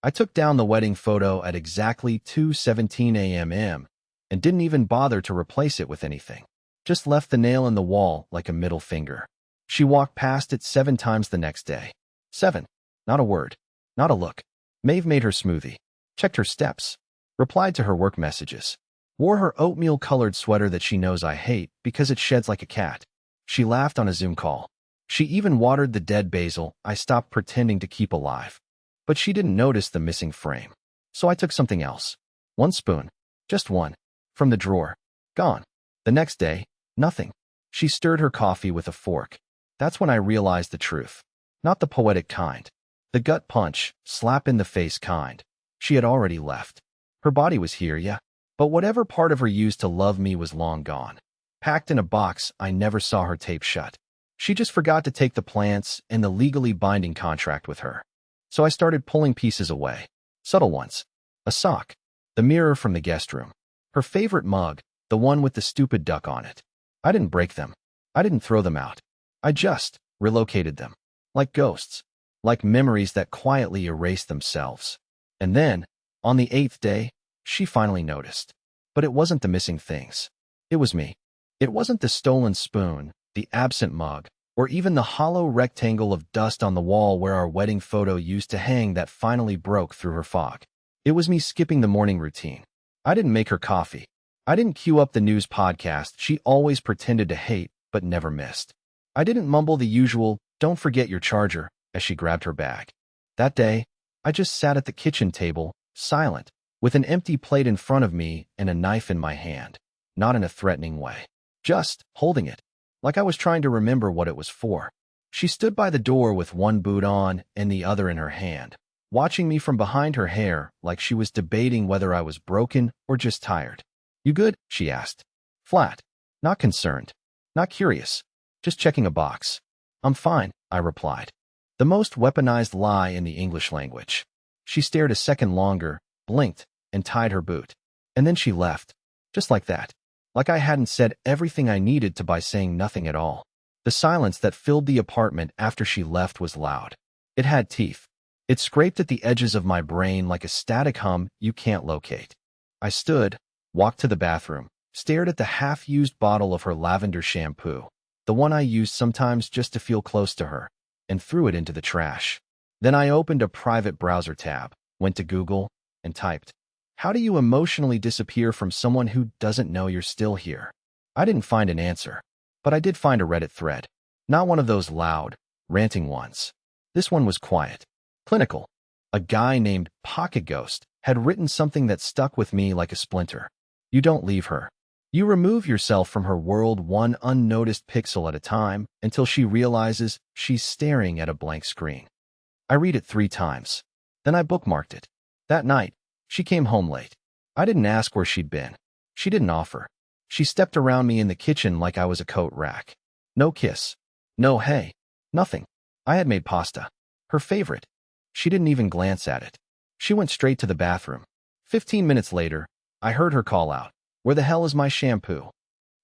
I took down the wedding photo at exactly 2:17 a.m. and didn't even bother to replace it with anything. Just left the nail in the wall like a middle finger. She walked past it 7 times the next day. 7. Not a word. Not a look. Maeve made her smoothie. Checked her steps. Replied to her work messages. Wore her oatmeal-colored sweater that she knows I hate because it sheds like a cat. She laughed on a Zoom call. She even watered the dead basil I stopped pretending to keep alive. But she didn't notice the missing frame. So I took something else. 1 spoon. Just one. From the drawer. Gone. The next day, nothing. She stirred her coffee with a fork. That's when I realized the truth. Not the poetic kind. The gut punch, slap in the face kind. She had already left. Her body was here, yeah. But whatever part of her used to love me was long gone. Packed in a box I never saw her tape shut. She just forgot to take the plants and the legally binding contract with her. So I started pulling pieces away. Subtle ones. A sock. The mirror from the guest room. Her favorite mug, the one with the stupid duck on it. I didn't break them. I didn't throw them out. I just relocated them. Like ghosts. Like memories that quietly erase themselves. And then, on the 8th day, she finally noticed. But it wasn't the missing things. It was me. It wasn't the stolen spoon, the absent mug, or even the hollow rectangle of dust on the wall where our wedding photo used to hang that finally broke through her fog. It was me skipping the morning routine. I didn't make her coffee. I didn't cue up the news podcast she always pretended to hate but never missed. I didn't mumble the usual, "Don't forget your charger," as she grabbed her bag. That day, I just sat at the kitchen table, silent, with an empty plate in front of me and a knife in my hand. Not in a threatening way. Just holding it, like I was trying to remember what it was for. She stood by the door with one boot on and the other in her hand, watching me from behind her hair like she was debating whether I was broken or just tired. "You good?" she asked. Flat. Not concerned. Not curious. Just checking a box. "I'm fine," I replied. The most weaponized lie in the English language. She stared a second longer, blinked, and tied her boot. And then she left. Just like that. Like I hadn't said everything I needed to by saying nothing at all. The silence that filled the apartment after she left was loud. It had teeth. It scraped at the edges of my brain like a static hum you can't locate. I stood, walked to the bathroom, stared at the half-used bottle of her lavender shampoo, the one I used sometimes just to feel close to her, and threw it into the trash. Then I opened a private browser tab, went to Google, and typed, "How do you emotionally disappear from someone who doesn't know you're still here?" I didn't find an answer, but I did find a Reddit thread. Not one of those loud, ranting ones. This one was quiet, clinical. A guy named Pocket Ghost had written something that stuck with me like a splinter. You don't leave her. You remove yourself from her world one unnoticed pixel at a time until she realizes she's staring at a blank screen. I read it 3 times. Then I bookmarked it. That night, she came home late. I didn't ask where she'd been. She didn't offer. She stepped around me in the kitchen like I was a coat rack. No kiss. No hey. Nothing. I had made pasta. Her favorite. She didn't even glance at it. She went straight to the bathroom. 15 minutes later, I heard her call out, "Where the hell is my shampoo?"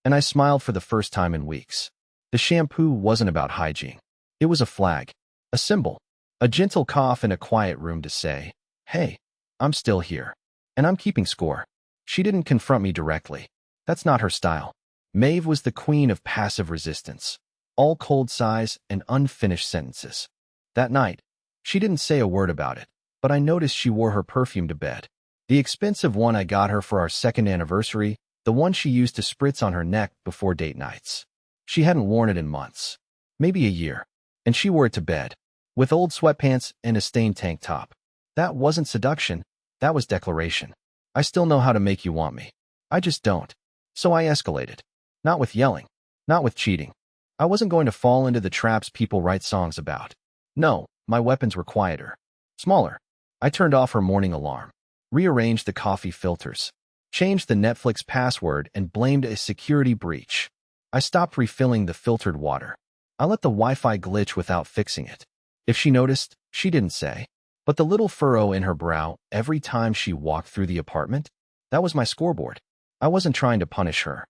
And I smiled for the first time in weeks. The shampoo wasn't about hygiene. It was a flag. A symbol. A gentle cough in a quiet room to say, "Hey, I'm still here. And I'm keeping score." She didn't confront me directly. That's not her style. Maeve was the queen of passive resistance. All cold sighs and unfinished sentences. That night, she didn't say a word about it, but I noticed she wore her perfume to bed. The expensive one I got her for our 2nd anniversary, the one she used to spritz on her neck before date nights. She hadn't worn it in months. Maybe a year. And she wore it to bed. With old sweatpants and a stained tank top. That wasn't seduction. That was declaration. I still know how to make you want me. I just don't. So I escalated. Not with yelling. Not with cheating. I wasn't going to fall into the traps people write songs about. No, my weapons were quieter. Smaller. I turned off her morning alarm. Rearranged the coffee filters. Changed the Netflix password and blamed a security breach. I stopped refilling the filtered water. I let the Wi-Fi glitch without fixing it. If she noticed, she didn't say. But the little furrow in her brow every time she walked through the apartment, that was my scoreboard. I wasn't trying to punish her.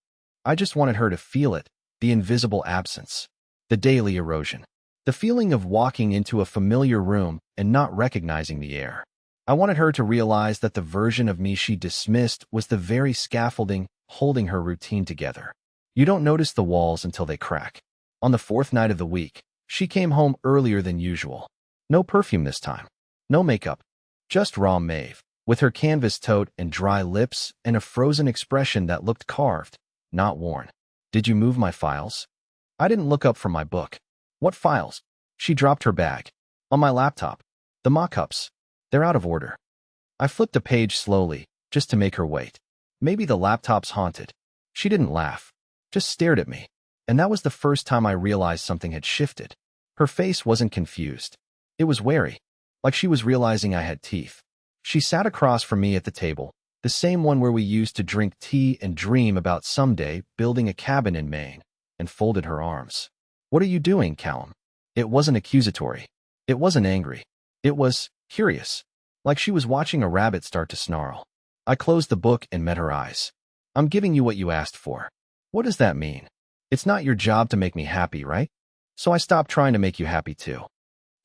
I just wanted her to feel it, the invisible absence, the daily erosion, the feeling of walking into a familiar room and not recognizing the air. I wanted her to realize that the version of me she dismissed was the very scaffolding holding her routine together. You don't notice the walls until they crack. On the fourth night of the week, she came home earlier than usual. No perfume this time. No makeup. Just raw Maeve, with her canvas tote and dry lips and a frozen expression that looked carved, not worn. Did you move my files? I didn't look up from my book. What files? She dropped her bag. On my laptop. The mock-ups. They're out of order. I flipped a page slowly, just to make her wait. Maybe the laptop's haunted. She didn't laugh, just stared at me. And that was the first time I realized something had shifted. Her face wasn't confused. It was wary, like she was realizing I had teeth. She sat across from me at the table, the same one where we used to drink tea and dream about someday building a cabin in Maine, and folded her arms. What are you doing, Callum? It wasn't accusatory. It wasn't angry. It was curious, like she was watching a rabbit start to snarl. I closed the book and met her eyes. I'm giving you what you asked for. What does that mean? It's not your job to make me happy, right? So I stopped trying to make you happy too.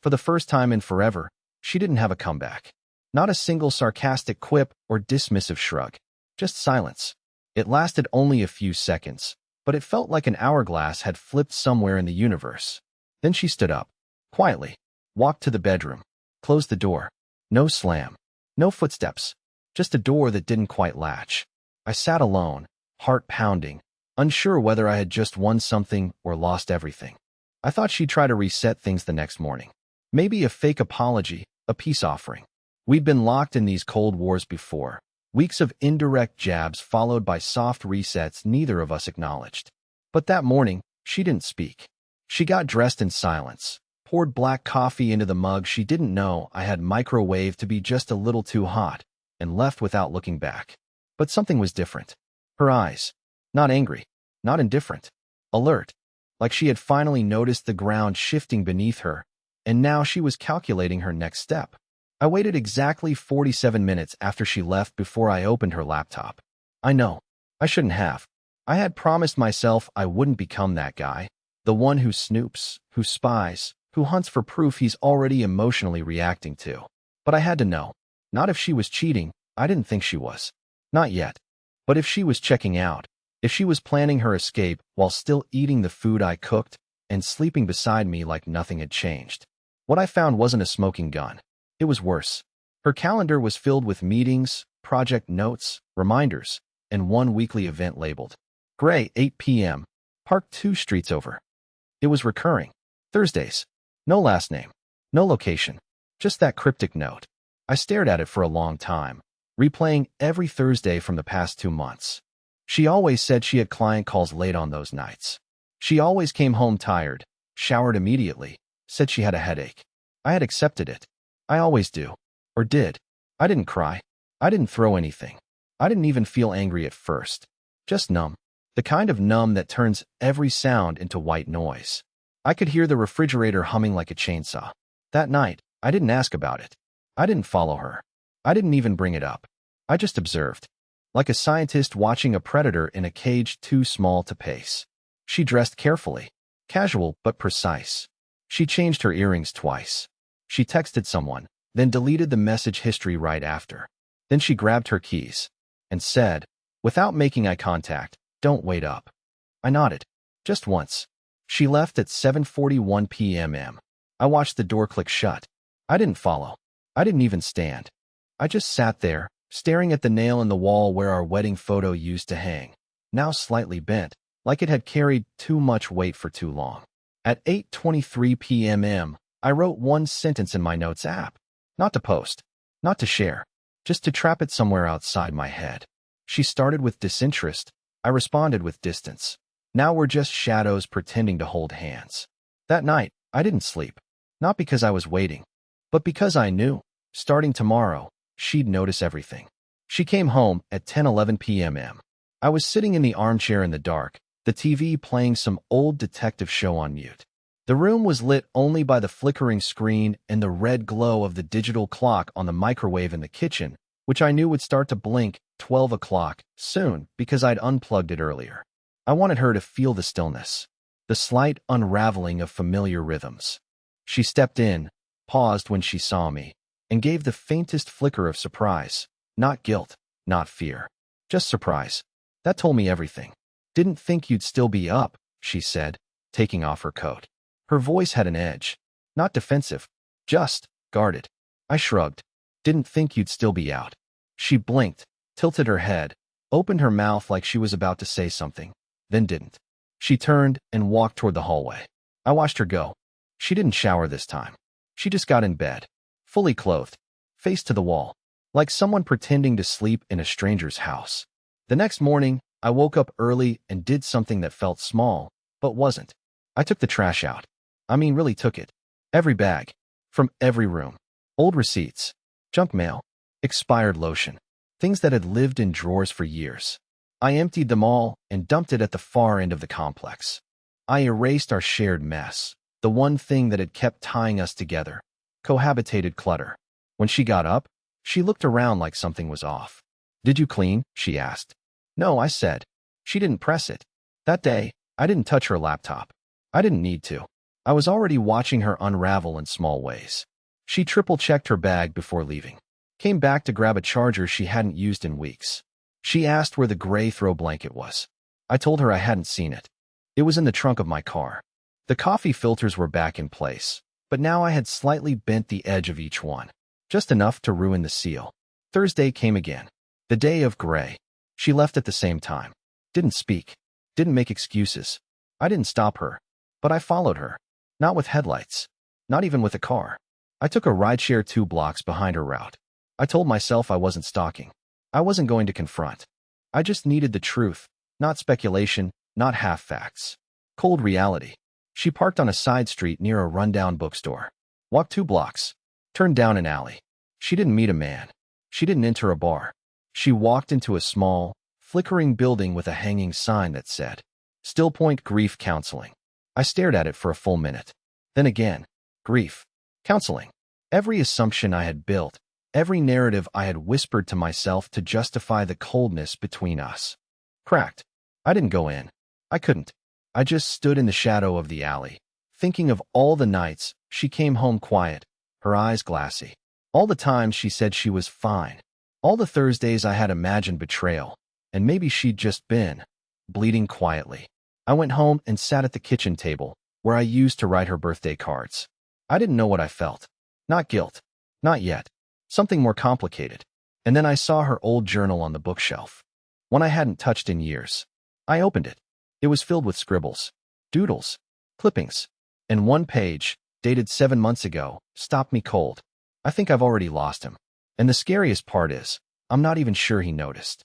For the first time in forever, she didn't have a comeback. Not a single sarcastic quip or dismissive shrug. Just silence. It lasted only a few seconds, but it felt like an hourglass had flipped somewhere in the universe. Then she stood up, quietly, walked to the bedroom, closed the door. No slam. No footsteps. Just a door that didn't quite latch. I sat alone, heart pounding, unsure whether I had just won something or lost everything. I thought she'd try to reset things the next morning. Maybe a fake apology, a peace offering. We'd been locked in these cold wars before. Weeks of indirect jabs followed by soft resets neither of us acknowledged. But that morning, she didn't speak. She got dressed in silence, poured black coffee into the mug she didn't know I had microwaved to be just a little too hot, and left without looking back. But something was different. Her eyes. Not angry. Not indifferent. Alert. Like she had finally noticed the ground shifting beneath her, and now she was calculating her next step. I waited exactly 47 minutes after she left before I opened her laptop. I know. I shouldn't have. I had promised myself I wouldn't become that guy. The one who snoops, who spies, who hunts for proof he's already emotionally reacting to. But I had to know. Not if she was cheating. I didn't think she was. Not yet. But if she was checking out, if she was planning her escape while still eating the food I cooked and sleeping beside me like nothing had changed. What I found wasn't a smoking gun. It was worse. Her calendar was filled with meetings, project notes, reminders, and one weekly event labeled Gray, 8 p.m., Park 2 streets over. It was recurring. Thursdays. No last name. No location. Just that cryptic note. I stared at it for a long time, replaying every Thursday from the past 2 months. She always said she had client calls late on those nights. She always came home tired, showered immediately, said she had a headache. I had accepted it. I always do. Or did. I didn't cry. I didn't throw anything. I didn't even feel angry at first. Just numb. The kind of numb that turns every sound into white noise. I could hear the refrigerator humming like a chainsaw. That night, I didn't ask about it. I didn't follow her. I didn't even bring it up. I just observed. Like a scientist watching a predator in a cage too small to pace. She dressed carefully. Casual but precise. She changed her earrings twice. She texted someone, then deleted the message history right after. Then she grabbed her keys and said, without making eye contact, "Don't wait up." I nodded. Just once. She left at 7:41 p.m. I watched the door click shut. I didn't follow. I didn't even stand. I just sat there, staring at the nail in the wall where our wedding photo used to hang, now slightly bent, like it had carried too much weight for too long. At 8:23 p.m., I wrote one sentence in my notes app. Not to post. Not to share. Just to trap it somewhere outside my head. She started with disinterest. I responded with distance. Now we're just shadows pretending to hold hands. That night, I didn't sleep. Not because I was waiting, but because I knew, starting tomorrow, she'd notice everything. She came home at 10:11 p.m. I was sitting in the armchair in the dark, the TV playing some old detective show on mute. The room was lit only by the flickering screen and the red glow of the digital clock on the microwave in the kitchen, which I knew would start to blink 12 o'clock soon because I'd unplugged it earlier. I wanted her to feel the stillness, the slight unraveling of familiar rhythms. She stepped in, paused when she saw me, and gave the faintest flicker of surprise. Not guilt, not fear. Just surprise. That told me everything. Didn't think you'd still be up, she said, taking off her coat. Her voice had an edge. Not defensive, just guarded. I shrugged. Didn't think you'd still be out. She blinked, tilted her head, opened her mouth like she was about to say something, then didn't. She turned and walked toward the hallway. I watched her go. She didn't shower this time. She just got in bed, fully clothed, face to the wall, like someone pretending to sleep in a stranger's house. The next morning, I woke up early and did something that felt small, but wasn't. I took the trash out. I mean, really took it. Every bag. From every room. Old receipts. Junk mail. Expired lotion. Things that had lived in drawers for years. I emptied them all and dumped it at the far end of the complex. I erased our shared mess, the one thing that had kept tying us together. Cohabitated clutter. When she got up, she looked around like something was off. Did you clean? She asked. No, I said. She didn't press it. That day, I didn't touch her laptop. I didn't need to. I was already watching her unravel in small ways. She triple-checked her bag before leaving. Came back to grab a charger she hadn't used in weeks. She asked where the gray throw blanket was. I told her I hadn't seen it. It was in the trunk of my car. The coffee filters were back in place, but now I had slightly bent the edge of each one, just enough to ruin the seal. Thursday came again. The day of gray. She left at the same time. Didn't speak. Didn't make excuses. I didn't stop her, but I followed her. Not with headlights. Not even with a car. I took a rideshare 2 blocks behind her route. I told myself I wasn't stalking. I wasn't going to confront. I just needed the truth, not speculation, not half-facts. Cold reality. She parked on a side street near a rundown bookstore. Walked 2 blocks. Turned down an alley. She didn't meet a man. She didn't enter a bar. She walked into a small, flickering building with a hanging sign that said, Still Point Grief Counseling. I stared at it for a full minute. Then again, grief. Counseling. Every assumption I had built, every narrative I had whispered to myself to justify the coldness between us. Cracked. I didn't go in. I couldn't. I just stood in the shadow of the alley, thinking of all the nights she came home quiet, her eyes glassy. All the times she said she was fine. All the Thursdays I had imagined betrayal, and maybe she'd just been bleeding quietly. I went home and sat at the kitchen table, where I used to write her birthday cards. I didn't know what I felt. Not guilt. Not yet. Something more complicated. And then I saw her old journal on the bookshelf. One I hadn't touched in years. I opened it. It was filled with scribbles, doodles, clippings, and one page, dated 7 months ago, stopped me cold. I think I've already lost him. And the scariest part is, I'm not even sure he noticed.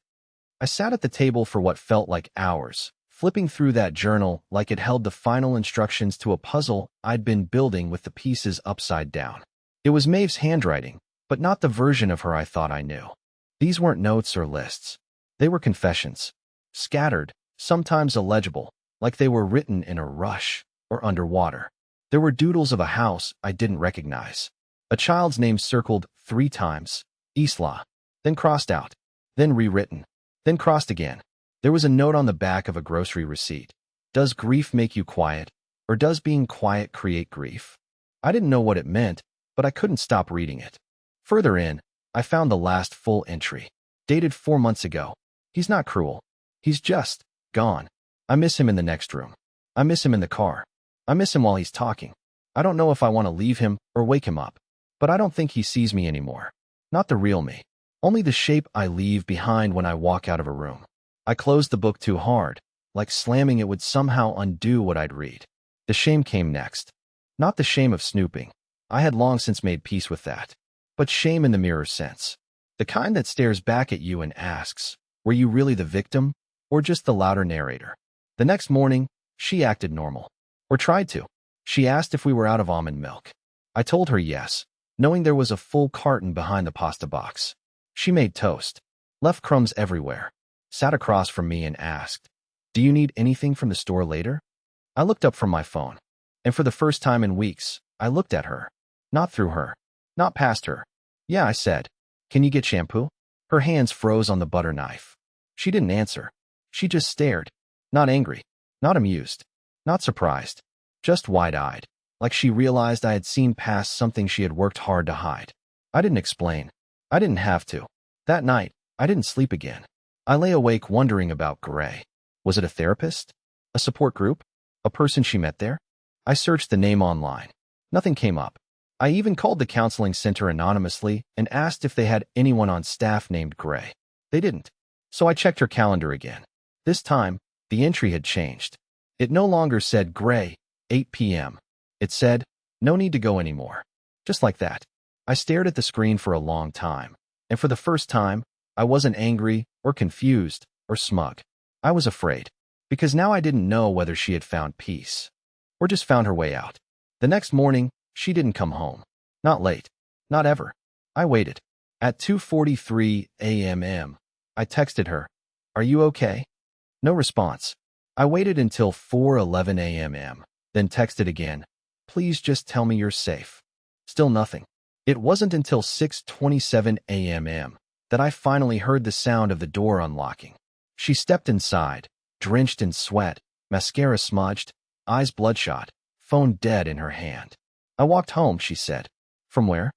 I sat at the table for what felt like hours, flipping through that journal like it held the final instructions to a puzzle I'd been building with the pieces upside down. It was Maeve's handwriting, but not the version of her I thought I knew. These weren't notes or lists. They were confessions. Scattered, sometimes illegible, like they were written in a rush or underwater. There were doodles of a house I didn't recognize. A child's name circled 3 times, Isla, then crossed out, then rewritten, then crossed again. There was a note on the back of a grocery receipt. Does grief make you quiet, or does being quiet create grief? I didn't know what it meant, but I couldn't stop reading it. Further in, I found the last full entry, dated 4 months ago. He's not cruel. He's just gone. I miss him in the next room. I miss him in the car. I miss him while he's talking. I don't know if I want to leave him or wake him up, but I don't think he sees me anymore. Not the real me. Only the shape I leave behind when I walk out of a room. I closed the book too hard, like slamming it would somehow undo what I'd read. The shame came next. Not the shame of snooping. I had long since made peace with that. But shame in the mirror sense. The kind that stares back at you and asks, were you really the victim, or just the louder narrator? The next morning, she acted normal. Or tried to. She asked if we were out of almond milk. I told her yes, knowing there was a full carton behind the pasta box. She made toast. Left crumbs everywhere. Sat across from me and asked, do you need anything from the store later? I looked up from my phone. And for the first time in weeks, I looked at her. Not through her. Not past her. Yeah, I said. Can you get shampoo? Her hands froze on the butter knife. She didn't answer. She just stared. Not angry. Not amused. Not surprised. Just wide-eyed. Like she realized I had seen past something she had worked hard to hide. I didn't explain. I didn't have to. That night, I didn't sleep again. I lay awake wondering about Gray. Was it a therapist? A support group? A person she met there? I searched the name online. Nothing came up. I even called the counseling center anonymously and asked if they had anyone on staff named Gray. They didn't. So I checked her calendar again. This time, the entry had changed. It no longer said Gray, 8 p.m. It said, no need to go anymore. Just like that. I stared at the screen for a long time. And for the first time, I wasn't angry or confused or smug. I was afraid. Because now I didn't know whether she had found peace or just found her way out. The next morning, she didn't come home. Not late. Not ever. I waited. At 2:43 a.m., I texted her, "Are you okay?" No response. I waited until 4:11 a.m., then texted again, "Please just tell me you're safe." Still nothing. It wasn't until 6:27 a.m. that I finally heard the sound of the door unlocking. She stepped inside, drenched in sweat, mascara smudged, eyes bloodshot, phone dead in her hand. "I walked home," she said. "From where?"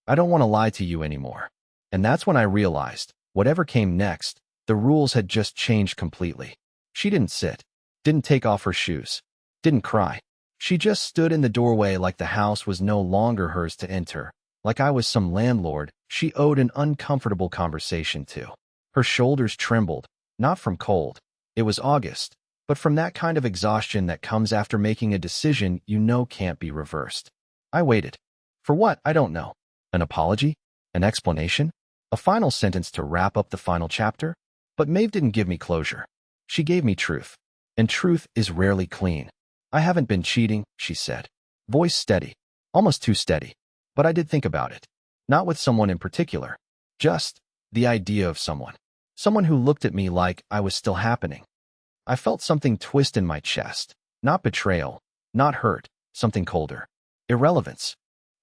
"I don't want to lie to you anymore." And that's when I realized, whatever came next, the rules had just changed completely. She didn't sit, didn't take off her shoes, didn't cry. She just stood in the doorway like the house was no longer hers to enter, like I was some landlord she owed an uncomfortable conversation to. Her shoulders trembled, not from cold. It was August, but from that kind of exhaustion that comes after making a decision you know can't be reversed. I waited. For what? I don't know. An apology? An explanation? A final sentence to wrap up the final chapter? But Maeve didn't give me closure. She gave me truth. And truth is rarely clean. "I haven't been cheating," she said. Voice steady. Almost too steady. But I did think about it. Not with someone in particular. Just the idea of someone. Someone who looked at me like I was still happening. I felt something twist in my chest. Not betrayal. Not hurt. Something colder. Irrelevance.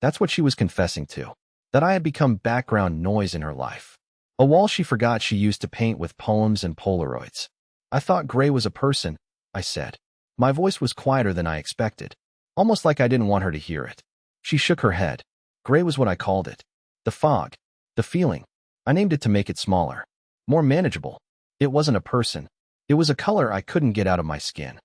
That's what she was confessing to. That I had become background noise in her life. A wall she forgot she used to paint with poems and Polaroids. "I thought Gray was a person," I said. My voice was quieter than I expected, almost like I didn't want her to hear it. She shook her head. "Gray was what I called it. The fog. The feeling. I named it to make it smaller. More manageable. It wasn't a person. It was a color I couldn't get out of my skin."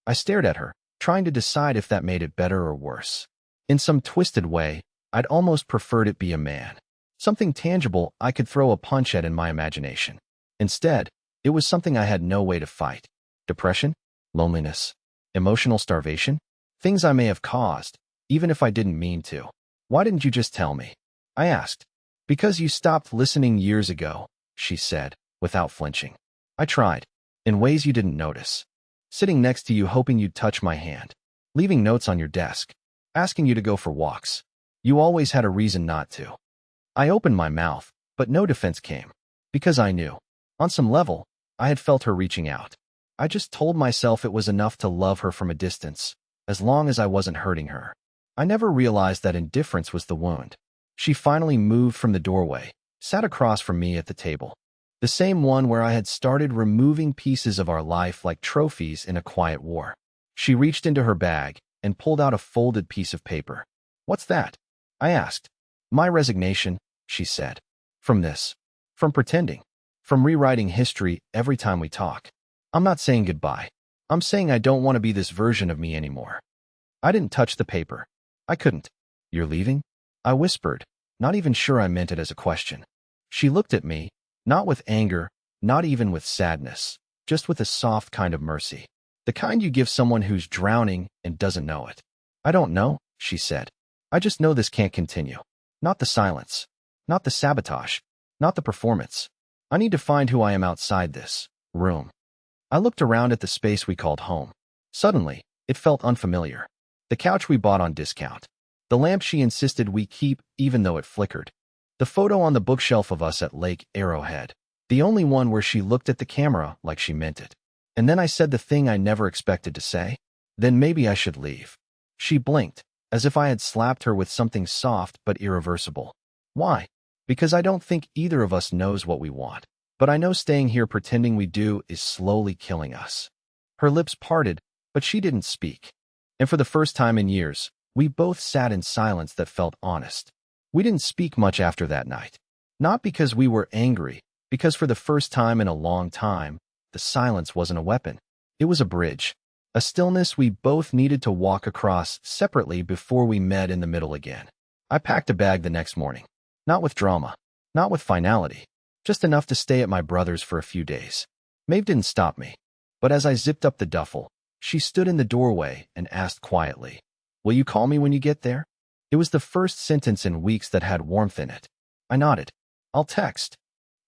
I stared at her, trying to decide if that made it better or worse. In some twisted way, I'd almost preferred it be a man. Something tangible I could throw a punch at in my imagination. Instead, it was something I had no way to fight. Depression? Loneliness? Emotional starvation? Things I may have caused, even if I didn't mean to. "Why didn't you just tell me?" I asked. "Because you stopped listening years ago," she said, without flinching. "I tried, in ways you didn't notice. Sitting next to you hoping you'd touch my hand. Leaving notes on your desk. Asking you to go for walks. You always had a reason not to." I opened my mouth, but no defense came. Because I knew. On some level, I had felt her reaching out. I just told myself it was enough to love her from a distance, as long as I wasn't hurting her. I never realized that indifference was the wound. She finally moved from the doorway, sat across from me at the table. The same one where I had started removing pieces of our life like trophies in a quiet war. She reached into her bag and pulled out a folded piece of paper. "What's that?" I asked. "My resignation," she said. "From this. From pretending. From rewriting history every time we talk. I'm not saying goodbye. I'm saying I don't want to be this version of me anymore." I didn't touch the paper. I couldn't. "You're leaving?" I whispered, not even sure I meant it as a question. She looked at me, not with anger, not even with sadness, just with a soft kind of mercy. The kind you give someone who's drowning and doesn't know it. "I don't know," she said. "I just know this can't continue. Not the silence. Not the sabotage. Not the performance. I need to find who I am outside this room." I looked around at the space we called home. Suddenly, it felt unfamiliar. The couch we bought on discount. The lamp she insisted we keep even though it flickered. The photo on the bookshelf of us at Lake Arrowhead. The only one where she looked at the camera like she meant it. And then I said the thing I never expected to say. "Then maybe I should leave." She blinked, as if I had slapped her with something soft but irreversible. "Why?" "Because I don't think either of us knows what we want. But I know staying here pretending we do is slowly killing us." Her lips parted, but she didn't speak. And for the first time in years, we both sat in silence that felt honest. We didn't speak much after that night. Not because we were angry, because for the first time in a long time, the silence wasn't a weapon. It was a bridge. A stillness we both needed to walk across separately before we met in the middle again. I packed a bag the next morning. Not with drama. Not with finality. Just enough to stay at my brother's for a few days. Maeve didn't stop me. But as I zipped up the duffel, she stood in the doorway and asked quietly, "Will you call me when you get there?" It was the first sentence in weeks that had warmth in it. I nodded. "I'll text."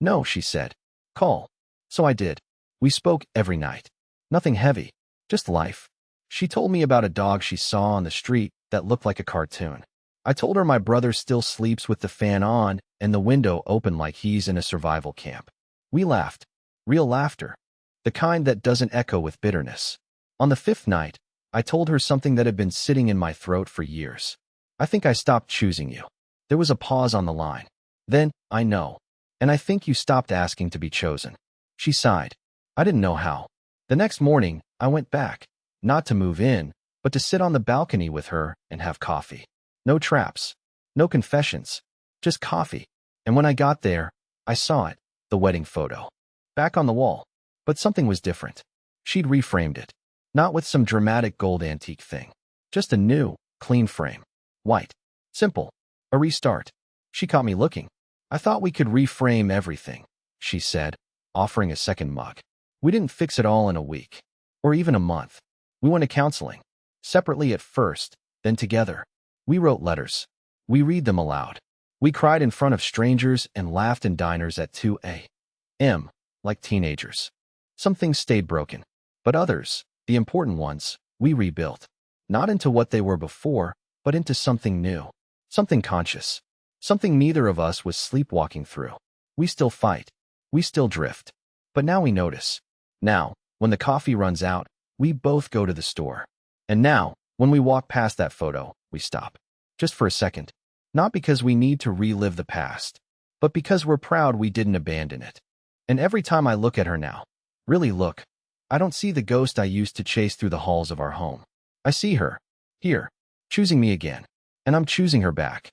"No," she said. "Call." So I did. We spoke every night. Nothing heavy. Just life. She told me about a dog she saw on the street that looked like a cartoon. I told her my brother still sleeps with the fan on and the window open like he's in a survival camp. We laughed. Real laughter. The kind that doesn't echo with bitterness. On the fifth night, I told her something that had been sitting in my throat for years. "I think I stopped choosing you." There was a pause on the line. Then, "I know. And I think you stopped asking to be chosen." She sighed. I didn't know how. The next morning, I went back. Not to move in, but to sit on the balcony with her and have coffee. No traps. No confessions. Just coffee. And when I got there, I saw it, the wedding photo. Back on the wall. But something was different. She'd reframed it. Not with some dramatic gold antique thing. Just a new, clean frame. White. Simple. A restart. She caught me looking. "I thought we could reframe everything," she said, offering a second mug. "We didn't fix it all in a week. Or even a month. We went to counseling. Separately at first, then together. We wrote letters. We read them aloud. We cried in front of strangers and laughed in diners at 2 a.m., like teenagers. Some things stayed broken. But others, the important ones, we rebuilt. Not into what they were before, but into something new. Something conscious. Something neither of us was sleepwalking through. We still fight. We still drift. But now we notice. Now, when the coffee runs out, we both go to the store. And now, when we walk past that photo, we stop. Just for a second. Not because we need to relive the past, but because we're proud we didn't abandon it. And every time I look at her now, really look, I don't see the ghost I used to chase through the halls of our home. I see her, here, choosing me again. And I'm choosing her back.